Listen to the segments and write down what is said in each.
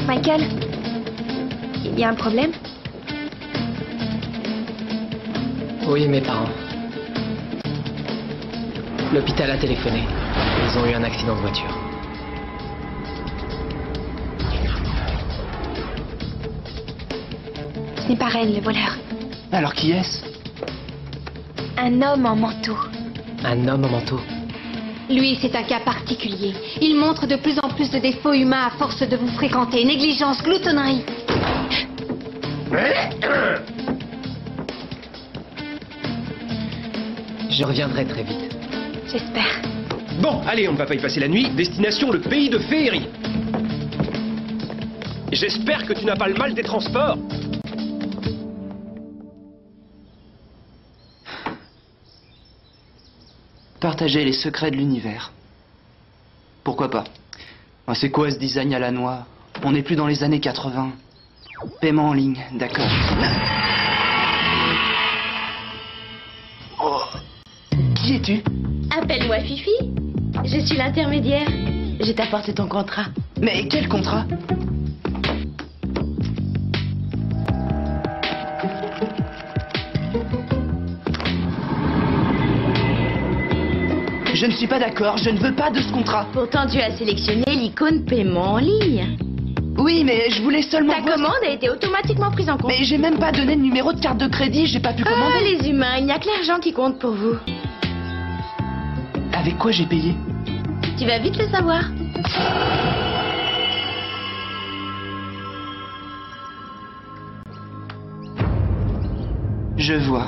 Michael, il y a un problème? Oui, mes parents. L'hôpital a téléphoné. Ils ont eu un accident de voiture. Ce n'est pas Ren, le voleur. Alors qui est-ce? Un homme en manteau. Un homme au manteau. Lui, c'est un cas particulier. Il montre de plus en plus de défauts humains à force de vous fréquenter. Négligence, gloutonnerie. Je reviendrai très vite. J'espère. Bon, allez, on ne va pas y passer la nuit. Destination, le pays de féerie. J'espère que tu n'as pas le mal des transports. Partager les secrets de l'univers. Pourquoi pas? Ah, c'est quoi ce design à la noix? On n'est plus dans les années 80. Paiement en ligne, d'accord. Oh. Qui es-tu? Appelle-moi Fifi. Je suis l'intermédiaire. Je t'apporte ton contrat. Mais quel contrat? Je ne suis pas d'accord, je ne veux pas de ce contrat. Pourtant, tu as sélectionné l'icône paiement en ligne. Oui, mais je voulais seulement... Ta commande a été automatiquement prise en compte. Mais j'ai même pas donné de numéro de carte de crédit, j'ai pas pu commander. Ah, les humains, il n'y a que l'argent qui compte pour vous. Avec quoi j'ai payé? Tu vas vite le savoir. Je vois.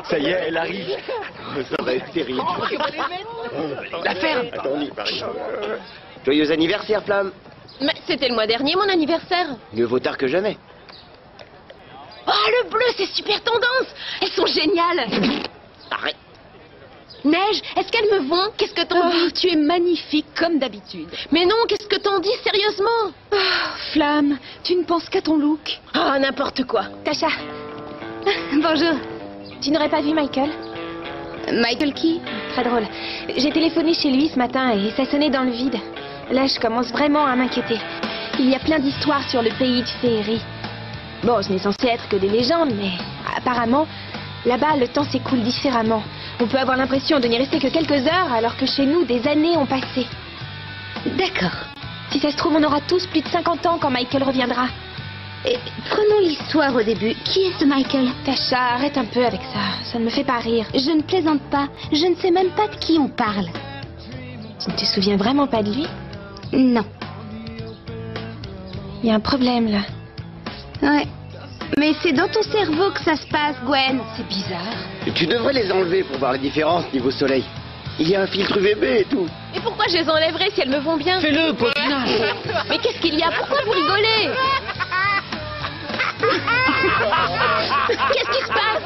Ça y est, elle arrive. Ça va être terrible. La ferme! Attends, on y va. Joyeux anniversaire, Flamme. Mais c'était le mois dernier, mon anniversaire. Mieux vaut tard que jamais. Oh, le bleu, c'est super tendance. Elles sont géniales. Arrête. Neige, est-ce qu'elles me vont? Qu'est-ce que t'en dis? Tu es magnifique comme d'habitude. Mais non, qu'est-ce que t'en dis sérieusement? Flamme, tu ne penses qu'à ton look. Ah, n'importe quoi. Tasha. Bonjour. Tu n'aurais pas vu Michael? Michael qui? Très drôle. J'ai téléphoné chez lui ce matin et ça sonnait dans le vide. Là, je commence vraiment à m'inquiéter. Il y a plein d'histoires sur le pays de féerie. Bon, ce n'est censé être que des légendes, mais apparemment, là-bas, le temps s'écoule différemment. On peut avoir l'impression de n'y rester que quelques heures, alors que chez nous, des années ont passé. D'accord. Si ça se trouve, on aura tous plus de 50 ans quand Michael reviendra. Et prenons l'histoire au début. Qui est ce Michael? Tasha, arrête un peu avec ça. Ça ne me fait pas rire. Je ne plaisante pas. Je ne sais même pas de qui on parle. Tu ne te souviens vraiment pas de lui? Non. Il y a un problème, là. Ouais. Mais c'est dans ton cerveau que ça se passe, Gwen. C'est bizarre. Tu devrais les enlever pour voir la différence niveau soleil. Il y a un filtre UVB et tout. Et pourquoi je les enlèverais si elles me vont bien? Fais-le, copinasse. Mais qu'est-ce qu'il y a? Pourquoi vous rigolez? Qu'est-ce qui se passe?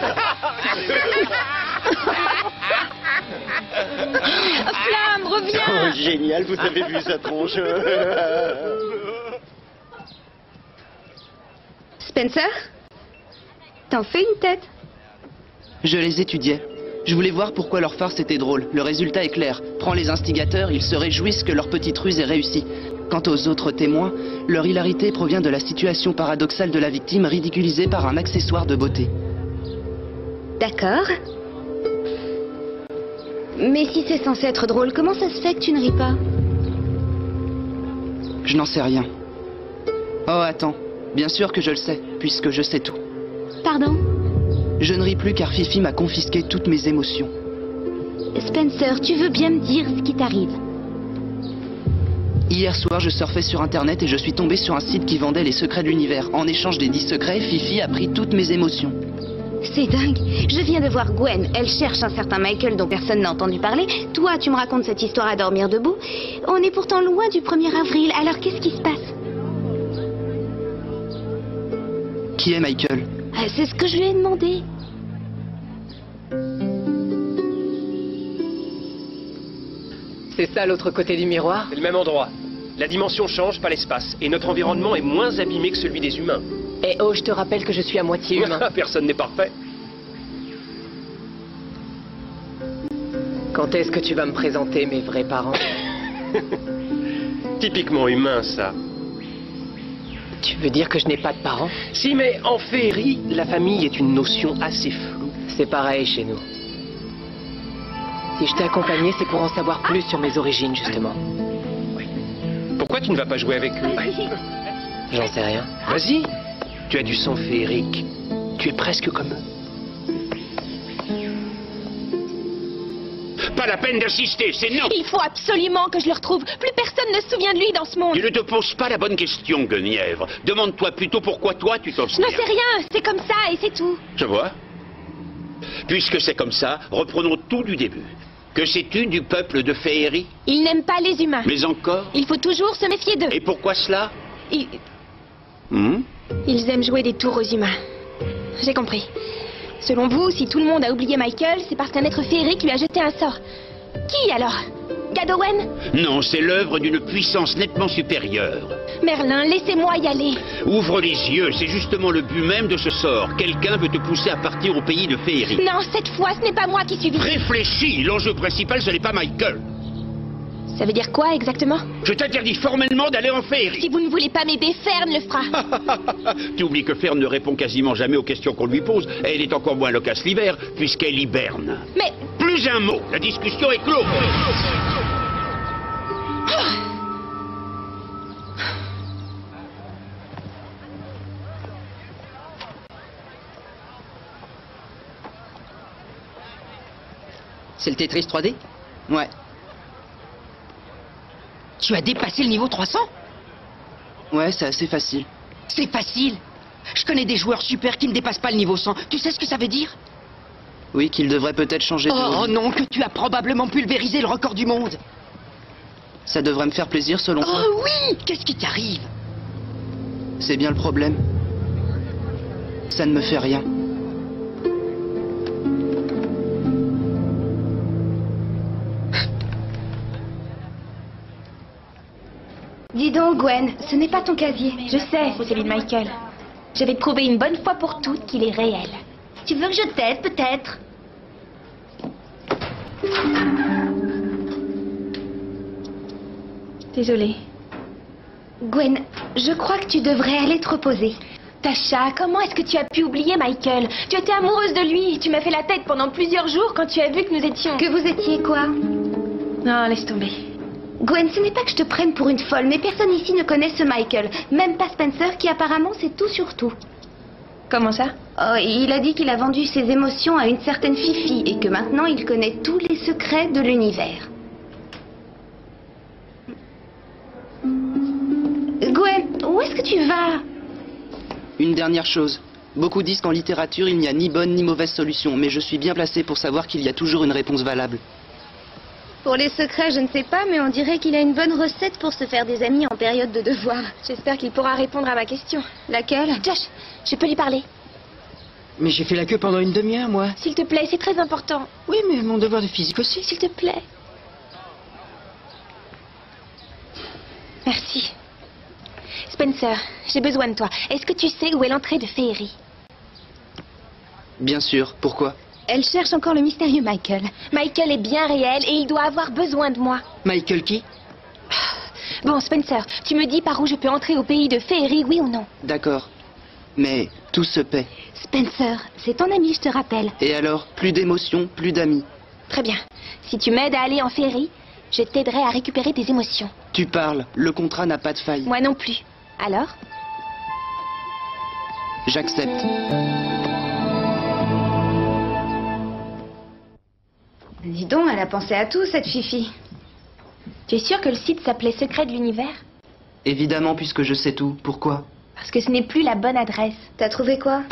Flamme, reviens! Oh, génial, vous avez vu sa tronche. Spencer? T'en fais une tête? Je les étudiais. Je voulais voir pourquoi leur farce était drôle. Le résultat est clair. Prends les instigateurs, ils se réjouissent que leur petite ruse ait réussi. Quant aux autres témoins, leur hilarité provient de la situation paradoxale de la victime ridiculisée par un accessoire de beauté. D'accord. Mais si c'est censé être drôle, comment ça se fait que tu ne ris pas? Je n'en sais rien. Oh, attends. Bien sûr que je le sais, puisque je sais tout. Pardon? Je ne ris plus car Fifi m'a confisqué toutes mes émotions. Spencer, tu veux bien me dire ce qui t'arrive? Hier soir, je surfais sur Internet et je suis tombé sur un site qui vendait les secrets de l'univers. En échange des 10 secrets, Fifi a pris toutes mes émotions. C'est dingue. Je viens de voir Gwen. Elle cherche un certain Michael dont personne n'a entendu parler. Toi, tu me racontes cette histoire à dormir debout. On est pourtant loin du 1er avril. Alors qu'est-ce qui se passe? Qui est Michael? C'est ce que je lui ai demandé. C'est ça l'autre côté du miroir? C'est le même endroit. La dimension change, pas l'espace. Et notre environnement est moins abîmé que celui des humains. Eh oh, je te rappelle que je suis à moitié humain. Personne n'est parfait. Quand est-ce que tu vas me présenter mes vrais parents? Typiquement humain, ça. Tu veux dire que je n'ai pas de parents? Si, mais en féerie, la famille est une notion assez floue. C'est pareil chez nous. Si je t'ai accompagné, c'est pour en savoir plus sur mes origines, justement. Pourquoi tu ne vas pas jouer avec eux? J'en sais rien. Vas-y. Tu as du sang féerique. Tu es presque comme eux. Pas la peine d'insister, c'est non. Il faut absolument que je le retrouve. Plus personne ne se souvient de lui dans ce monde. Tu ne te poses pas la bonne question, Guenièvre. Demande-toi plutôt pourquoi toi tu t'en Je souviens. n'en sais rien. C'est comme ça et c'est tout. Je vois. Puisque c'est comme ça, reprenons tout du début. Que sais-tu du peuple de Féerie? Il n'aime pas les humains. Mais encore? Il faut toujours se méfier d'eux. Et pourquoi cela? Ils... Hmm? Ils aiment jouer des tours aux humains. J'ai compris. Selon vous, si tout le monde a oublié Michael, c'est parce qu'un être féerique lui a jeté un sort. Qui alors? Gadowen? Non, c'est l'œuvre d'une puissance nettement supérieure. Merlin, laissez-moi y aller. Ouvre les yeux, c'est justement le but même de ce sort. Quelqu'un veut te pousser à partir au pays de Féerie. Non, cette fois, ce n'est pas moi qui suis victime. Réfléchis, l'enjeu principal, ce n'est pas Michael. Ça veut dire quoi exactement? Je t'interdis formellement d'aller en Féerie. Si vous ne voulez pas m'aider, Fern le fera. Tu oublies que Fern ne répond quasiment jamais aux questions qu'on lui pose, et elle est encore moins loquace l'hiver, puisqu'elle hiberne. Mais... Plus un mot, la discussion est close. C'est le Tetris 3D? Ouais. Tu as dépassé le niveau 300? Ouais, c'est assez facile. C'est facile. Je connais des joueurs super qui ne dépassent pas le niveau 100. Tu sais ce que ça veut dire? Oui, qu'il devrait peut-être changer de... Oh non, que tu as probablement pulvérisé le record du monde. Ça devrait me faire plaisir selon toi. Oh oui! Qu'est-ce qui t'arrive? C'est bien le problème. Ça ne me fait rien. Dis donc, Gwen, ce n'est pas ton casier. Je sais, c'est celui de Michael. Je vais prouver une bonne fois pour toutes qu'il est réel. Tu veux que je t'aide, peut-être? Désolée. Gwen, je crois que tu devrais aller te reposer. Tasha, comment est-ce que tu as pu oublier Michael? Tu étais amoureuse de lui. Tu m'as fait la tête pendant plusieurs jours quand tu as vu que nous étions... Que vous étiez quoi? Non, laisse tomber. Gwen, ce n'est pas que je te prenne pour une folle, mais personne ici ne connaît ce Michael. Même pas Spencer, qui apparemment sait tout sur tout. Comment ça? Oh, il a dit qu'il a vendu ses émotions à une certaine Fifi et que maintenant il connaît tous les secrets de l'univers. Gwen, où est-ce que tu vas? Une dernière chose. Beaucoup disent qu'en littérature, il n'y a ni bonne ni mauvaise solution, mais je suis bien placé pour savoir qu'il y a toujours une réponse valable. Pour les secrets, je ne sais pas, mais on dirait qu'il a une bonne recette pour se faire des amis en période de devoir. J'espère qu'il pourra répondre à ma question. Laquelle? Josh, je peux lui parler. Mais j'ai fait la queue pendant une demi-heure, moi. S'il te plaît, c'est très important. Oui, mais mon devoir de physique aussi. S'il te plaît. Merci. Spencer, j'ai besoin de toi. Est-ce que tu sais où est l'entrée de Féerie? Bien sûr, pourquoi? Elle cherche encore le mystérieux Michael. Michael est bien réel et il doit avoir besoin de moi. Michael qui? Bon, Spencer, tu me dis par où je peux entrer au pays de Féerie, oui ou non? D'accord. Mais tout se paie. Spencer, c'est ton ami, je te rappelle. Et alors, plus d'émotions, plus d'amis. Très bien. Si tu m'aides à aller en Féerie, je t'aiderai à récupérer tes émotions. Tu parles, le contrat n'a pas de faille. Moi non plus. Alors? J'accepte. Dis donc, elle a pensé à tout, cette Fifi. Tu es sûr que le site s'appelait Secret de l'univers? Évidemment, puisque je sais tout. Pourquoi? Parce que ce n'est plus la bonne adresse. T'as trouvé quoi?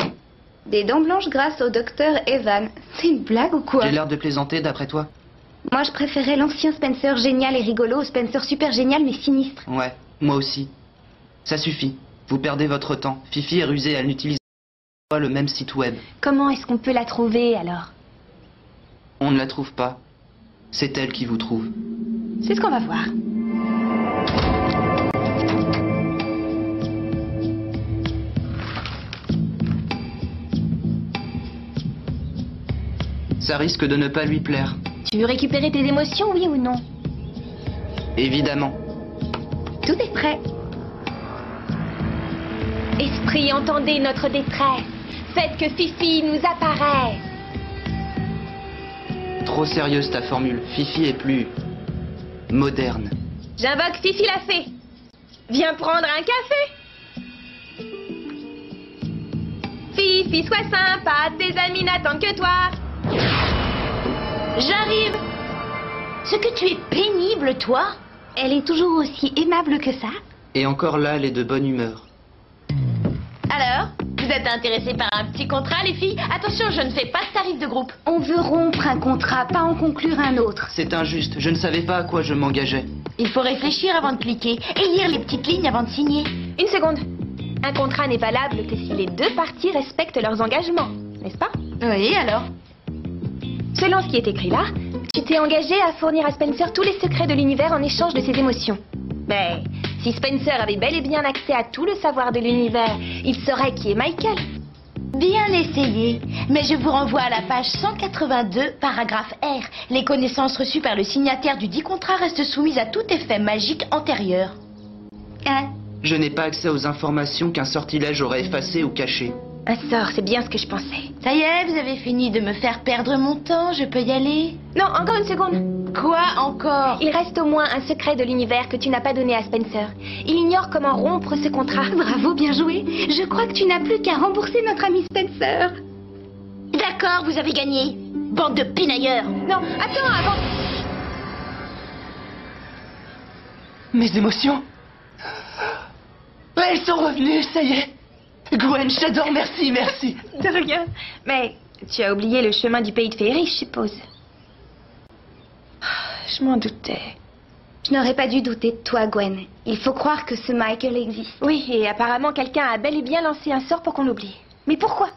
Des dents blanches grâce au docteur Evan. C'est une blague ou quoi? J'ai l'air de plaisanter d'après toi? Moi, je préférais l'ancien Spencer génial et rigolo au Spencer super génial mais sinistre. Ouais, moi aussi. Ça suffit. Vous perdez votre temps. Fifi est rusée, elle n'utilise pas le même site web. Comment est-ce qu'on peut la trouver, alors? On ne la trouve pas. C'est elle qui vous trouve. C'est ce qu'on va voir. Ça risque de ne pas lui plaire. Tu veux récupérer tes émotions, oui ou non? Évidemment. Tout est prêt. Esprit, entendez notre détresse. Faites que Fifi nous apparaisse. Trop sérieuse ta formule. Fifi est plus... moderne. J'invoque Fifi la fée. Viens prendre un café. Fifi, sois sympa, tes amis n'attendent que toi. J'arrive. Ce que tu es pénible, toi. Elle est toujours aussi aimable que ça. Et encore là, elle est de bonne humeur. Alors, vous êtes intéressés par un petit contrat, les filles? Attention, je ne fais pas de tarif de groupe. On veut rompre un contrat, pas en conclure un autre. C'est injuste, je ne savais pas à quoi je m'engageais. Il faut réfléchir avant de cliquer et lire les petites lignes avant de signer. Une seconde. Un contrat n'est valable que si les deux parties respectent leurs engagements, n'est-ce pas? Oui, alors? Selon ce qui est écrit là, tu t'es engagé à fournir à Spencer tous les secrets de l'univers en échange de ses émotions. Mais si Spencer avait bel et bien accès à tout le savoir de l'univers, il saurait qui est Michael. Bien essayé, mais je vous renvoie à la page 182, paragraphe R. Les connaissances reçues par le signataire du dit contrat restent soumises à tout effet magique antérieur. Hein? Je n'ai pas accès aux informations qu'un sortilège aurait effacées ou cachées. Un sort, c'est bien ce que je pensais. Ça y est, vous avez fini de me faire perdre mon temps, je peux y aller? Non, encore une seconde. Quoi encore? Il reste au moins un secret de l'univers que tu n'as pas donné à Spencer. Il ignore comment rompre ce contrat. Bravo, bien joué. Je crois que tu n'as plus qu'à rembourser notre ami Spencer. D'accord, vous avez gagné. Bande de pinailleurs. Non, attends, avant... Mes émotions? Elles sont revenues, ça y est. Gwen, je t'adore, merci, merci. De rien. Mais tu as oublié le chemin du pays de Féerie, je suppose. Je m'en doutais. Je n'aurais pas dû douter de toi, Gwen. Il faut croire que ce Michael existe. Oui, et apparemment quelqu'un a bel et bien lancé un sort pour qu'on l'oublie. Mais pourquoi?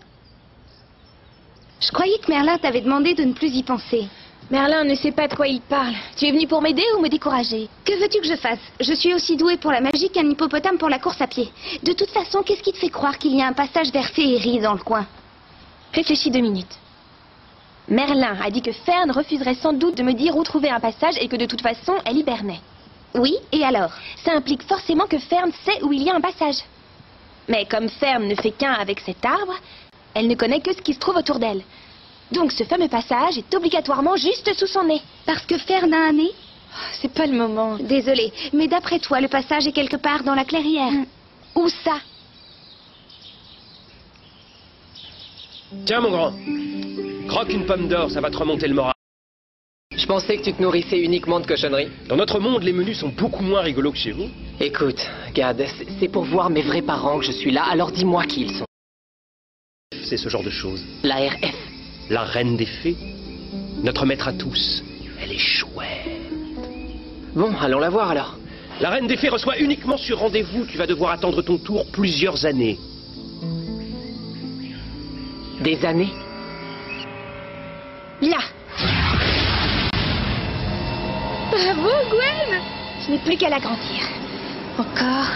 Je croyais que Merlin t'avait demandé de ne plus y penser. Merlin ne sait pas de quoi il parle. Tu es venu pour m'aider ou me décourager? Que veux-tu que je fasse? Je suis aussi douée pour la magie qu'un hippopotame pour la course à pied. De toute façon, qu'est-ce qui te fait croire qu'il y a un passage vers Féerie dans le coin? Réfléchis 2 minutes. Merlin a dit que Fern refuserait sans doute de me dire où trouver un passage et que de toute façon, elle hibernait. Oui, et alors? Ça implique forcément que Fern sait où il y a un passage. Mais comme Fern ne fait qu'un avec cet arbre, elle ne connaît que ce qui se trouve autour d'elle. Donc ce fameux passage est obligatoirement juste sous son nez. Parce que Fern a un nez? C'est pas le moment. Désolée, mais d'après toi, le passage est quelque part dans la clairière. Où ça? Tiens, mon grand. Croque une pomme d'or, ça va te remonter le moral. Je pensais que tu te nourrissais uniquement de cochonneries. Dans notre monde, les menus sont beaucoup moins rigolos que chez vous. Écoute, Gad, c'est pour voir mes vrais parents que je suis là, alors dis-moi qui ils sont. C'est ce genre de choses. La RF. La reine des fées. Notre maître à tous. Elle est chouette. Bon, allons la voir alors. La reine des fées reçoit uniquement sur rendez-vous. Tu vas devoir attendre ton tour plusieurs années. Des années? Là. Bravo, Gwen. Je n'ai plus qu'à l'agrandir. Encore.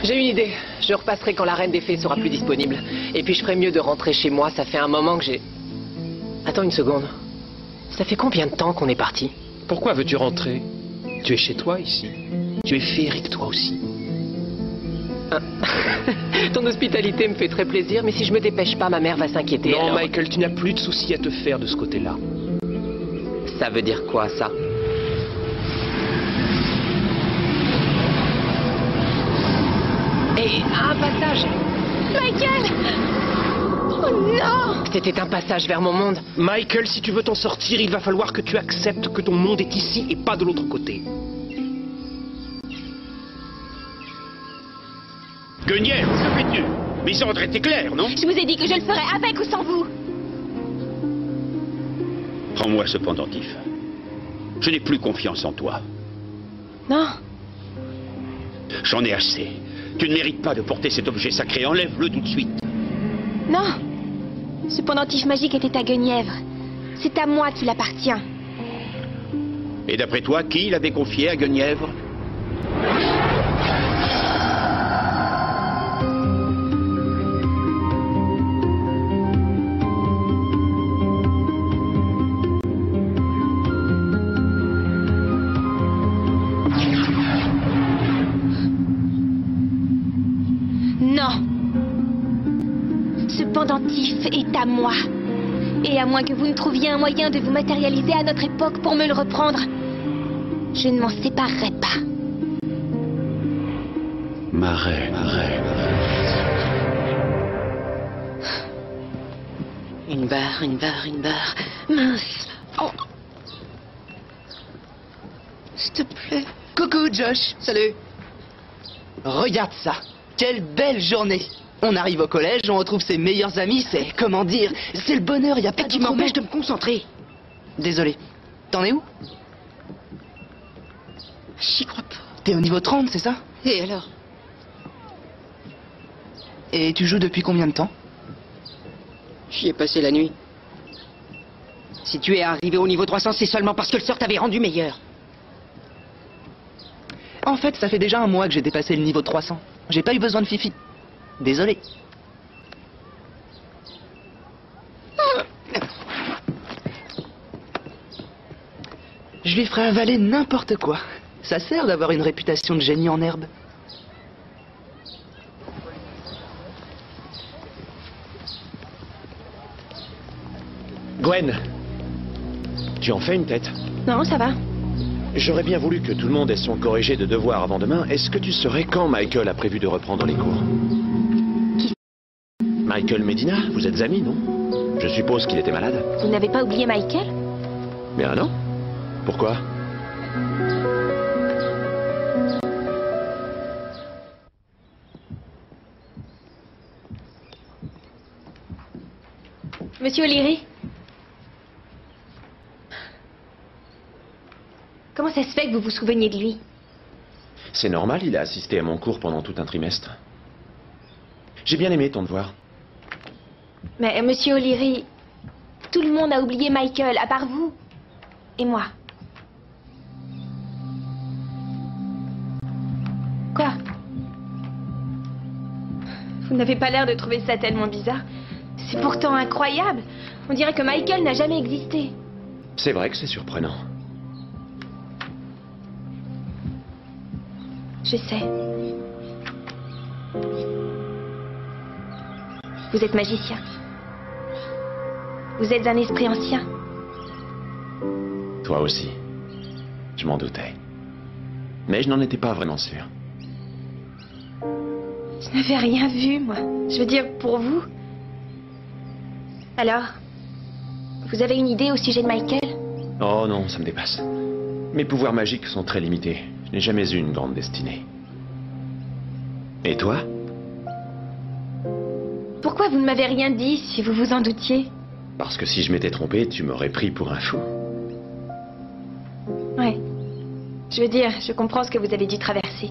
J'ai une idée. Je repasserai quand la reine des fées sera plus disponible. Et puis je ferai mieux de rentrer chez moi. Ça fait un moment que j'ai... Attends une seconde. Ça fait combien de temps qu'on est parti? Pourquoi veux-tu rentrer? Tu es chez toi ici. Tu es féerique toi aussi. Ton hospitalité me fait très plaisir, mais si je me dépêche pas, ma mère va s'inquiéter. Non, alors... Michael, tu n'as plus de soucis à te faire de ce côté-là. Ça veut dire quoi, ça? Et un passage. Michael! Oh non! C'était un passage vers mon monde. Michael, si tu veux t'en sortir, il va falloir que tu acceptes que ton monde est ici et pas de l'autre côté. Guenièvre, que fais-tu? Mais ça aurait été clair, non? Je vous ai dit que je le ferais avec ou sans vous. Prends-moi ce pendentif. Je n'ai plus confiance en toi. Non. J'en ai assez. Tu ne mérites pas de porter cet objet sacré. Enlève-le tout de suite. Non. Ce pendentif magique était à Guenièvre. C'est à moi qu'il appartient. Et d'après toi, qui l'avait confié à Guenièvre? Non. Ce pendentif est à moi. Et à moins que vous ne trouviez un moyen de vous matérialiser à notre époque pour me le reprendre, je ne m'en séparerai pas. Ma reine. Une barre. Mince. Oh. S'il te plaît. Coucou Josh, salut. Regarde ça, quelle belle journée. On arrive au collège, on retrouve ses meilleurs amis, c'est, comment dire, c'est le bonheur, y a pas de Tu m'empêches de me concentrer. Désolé. T'en es où? J'y crois pas. T'es au niveau 30, c'est ça? Et alors? Et tu joues depuis combien de temps? J'y ai passé la nuit. Si tu es arrivé au niveau 300, c'est seulement parce que le sort t'avait rendu meilleur. En fait, ça fait déjà un mois que j'ai dépassé le niveau 300. J'ai pas eu besoin de Fifi. Désolé. Je lui ferai avaler n'importe quoi. Ça sert d'avoir une réputation de génie en herbe. Gwen, tu en fais une tête? Non, ça va. J'aurais bien voulu que tout le monde ait son corrigé de devoir avant demain. Est-ce que tu saurais quand Michael a prévu de reprendre les cours? Qui? Michael Medina, vous êtes amis, non? Je suppose qu'il était malade. Vous n'avez pas oublié Michael? Bien non. Pourquoi? Monsieur O'Leary? Comment ça se fait que vous vous souveniez de lui? C'est normal, il a assisté à mon cours pendant tout un trimestre. J'ai bien aimé ton devoir. Mais monsieur O'Leary, tout le monde a oublié Michael, à part vous et moi. Quoi? Vous n'avez pas l'air de trouver ça tellement bizarre. C'est pourtant incroyable. On dirait que Michael n'a jamais existé. C'est vrai que c'est surprenant. Je sais. Vous êtes magicien. Vous êtes un esprit ancien. Toi aussi. Je m'en doutais. Mais je n'en étais pas vraiment sûr. Je n'avais rien vu, moi. Je veux dire, pour vous. Alors, vous avez une idée au sujet de Michael? Oh non, ça me dépasse. Mes pouvoirs magiques sont très limités. Je n'ai jamais eu une grande destinée. Et toi? Pourquoi vous ne m'avez rien dit si vous vous en doutiez? Parce que si je m'étais trompé, tu m'aurais pris pour un fou. Ouais. Je veux dire, je comprends ce que vous avez dû traverser.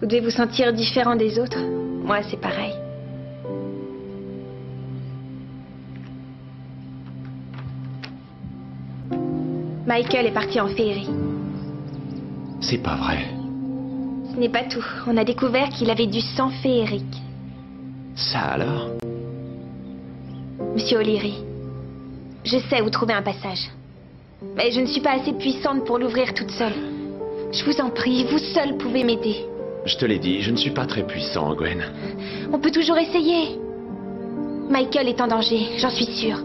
Vous devez vous sentir différent des autres. Moi, c'est pareil. Michael est parti en féerie. C'est pas vrai. Ce n'est pas tout. On a découvert qu'il avait du sang féerique. Ça alors? Monsieur O'Leary, je sais où trouver un passage. Mais je ne suis pas assez puissante pour l'ouvrir toute seule. Je vous en prie, vous seul pouvez m'aider. Je te l'ai dit, je ne suis pas très puissant, Gwen. On peut toujours essayer. Michael est en danger, j'en suis sûre.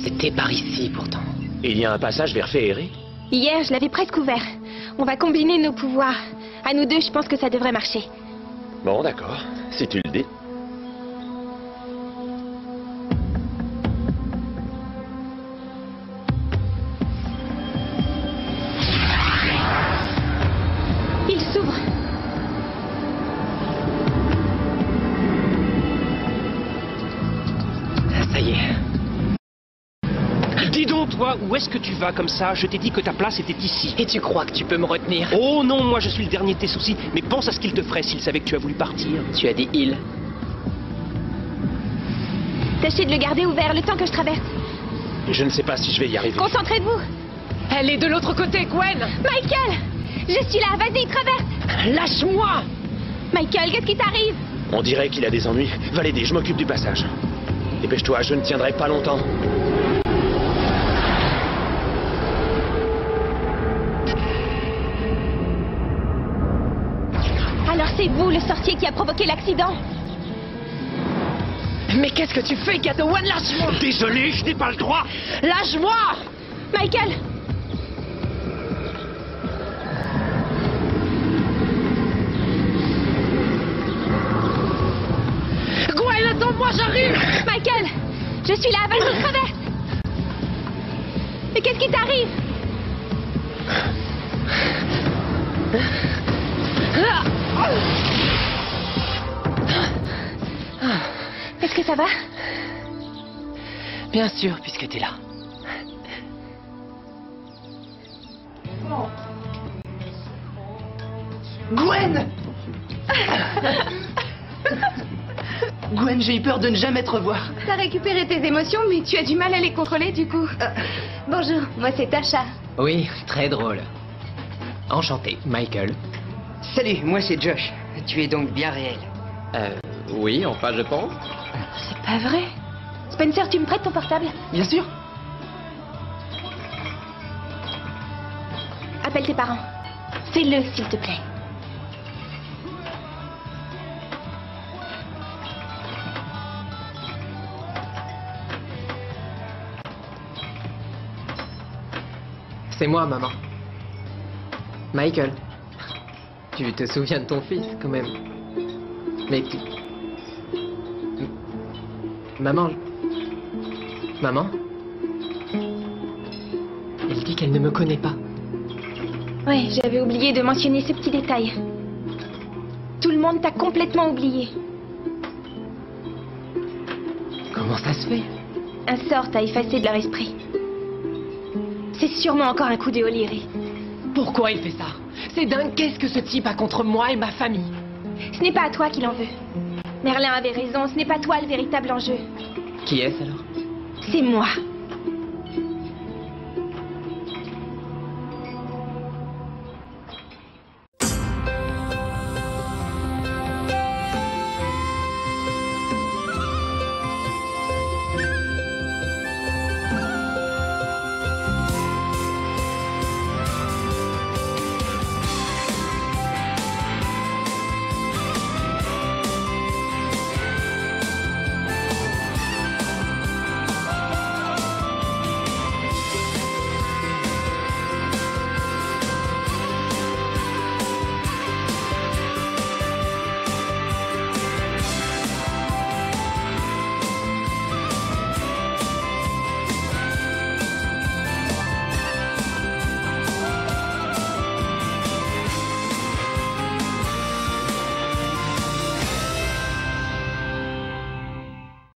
C'était par ici, pourtant. Il y a un passage vers Féerie? Hier, je l'avais presque ouvert. On va combiner nos pouvoirs. À nous deux, je pense que ça devrait marcher. Bon, d'accord. Si tu le dis. toi, où est-ce que tu vas comme ça? Je t'ai dit que ta place était ici. Et tu crois que tu peux me retenir? Oh non, moi je suis le dernier de tes soucis. Mais pense à ce qu'il te ferait s'il savait que tu as voulu partir. Tu as dit il. Tâchez de le garder ouvert le temps que je traverse. Je ne sais pas si je vais y arriver. Concentrez-vous. Elle est de l'autre côté, Gwen! Michael! Je suis là, vas-y, traverse! Lâche-moi! Michael, qu'est-ce qui t'arrive? On dirait qu'il a des ennuis. Va l'aider, je m'occupe du passage. Dépêche-toi, je ne tiendrai pas longtemps. Alors c'est vous, le sorcier, qui a provoqué l'accident? Mais qu'est-ce que tu fais, Kato One? Lâche-moi! Désolé, je n'ai pas le droit! Lâche-moi! Michael! Gwen, attends-moi, j'arrive! Michael! Je suis là, vas-y, traverse! Mais qu'est-ce qui t'arrive? Est-ce que ça va? Bien sûr, puisque t'es là. Gwen! Gwen, j'ai eu peur de ne jamais te revoir. T'as récupéré tes émotions, mais tu as du mal à les contrôler du coup. Bonjour, moi c'est Tasha. Oui, très drôle. Enchanté, Michael. Salut, moi c'est Josh. Tu es donc bien réel. Oui, enfin, je pense. C'est pas vrai. Spencer, tu me prêtes ton portable? Bien sûr. Appelle tes parents. Fais-le, s'il te plaît. C'est moi, maman. Michael. Tu te souviens de ton fils, quand même. Mais tu... Maman... Maman? Elle dit qu'elle ne me connaît pas. Ouais, j'avais oublié de mentionner ce petit détail. Tout le monde t'a complètement oublié. Comment ça se fait? Un sort t'a effacé de leur esprit. C'est sûrement encore un coup de O'Leary. Pourquoi il fait ça? C'est dingue, qu'est-ce que ce type a contre moi et ma famille? Ce n'est pas à toi qu'il en veut. Merlin avait raison, ce n'est pas toi le véritable enjeu. Qui est-ce alors? C'est moi.